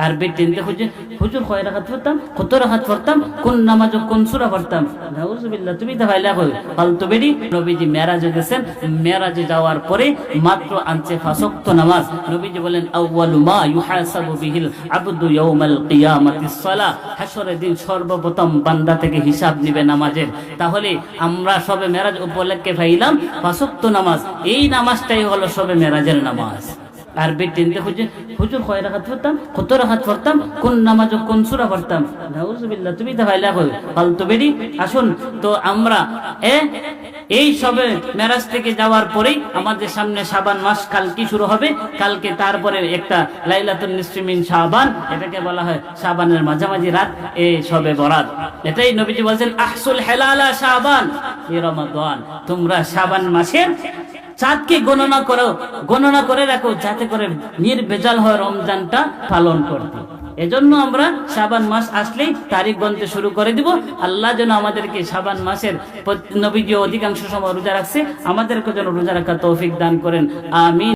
আর বেটিনতে হুজুর কয় রাকাত পড়তাম, কত রাকাত পড়তাম, কোন নামাজ কোন সূরা পড়তাম। নাউজুবিল্লাহ, তুমি তো ভাইলা কই ফালতু বেডি। নবীজি মেরাজে গেছেন, মেরাজে যাওয়ার পরে মাত্র আনছে 5 ওয়াক্ত নামাজ। নবীজি বলেন আউয়ালু মা ইউহাসাবু বিহিল আবদু ইয়াউমাল কিয়ামাতিস সালাহ, হাশরের দিন সর্বপ্রথম বান্দা থেকে হিসাব নিবে নামাজের। তাহলে আমরা সবে মেরাজ উপলক্ষে পাইলাম 5 ওয়াক্ত নামাজ, এই নামাজটাই হলো সবে মেরাজের নামাজ। আর বেটিনতে হুজুর কয় রাকাত পড়তাম, কত রাকাত পড়তাম, কোন নামাজ কোন সূরা পড়তাম। নাউজুবিল্লাহ, তুমি তো ভাইলা কই ফালতু বেডি। আসুন তো আমরা এই সবে মেরাজ থেকে যাওয়ার পরেই আমাদের সামনে শাবান মাস কালকে শুরু হবে। কালকে তারপরে একটা লাইলাতুন নিসফি মিন শাবান, এটাকে বলা হয় শাবানের মাঝামাঝি রাত, এই সবে বরাত। এটাই নবীজি বলেছেন আহসুল হেলালা শাবান ই রমাদান, তোমরা শাবান মাসের চাঁদকে গণনা করে রাখো, যাতে করে নির্ভেজাল হয় রমজানটা পালন করতে। এজন্য আমরা শাবান মাস আসলেই তারিখ গণতে শুরু করে দিব। আল্লাহ যেন আমাদেরকে শাবান মাসের, নবীজি অধিকাংশ সময় রোজা রাখছে, আমাদেরকে যেন রোজা রাখার তৌফিক দান করেন, আমিন।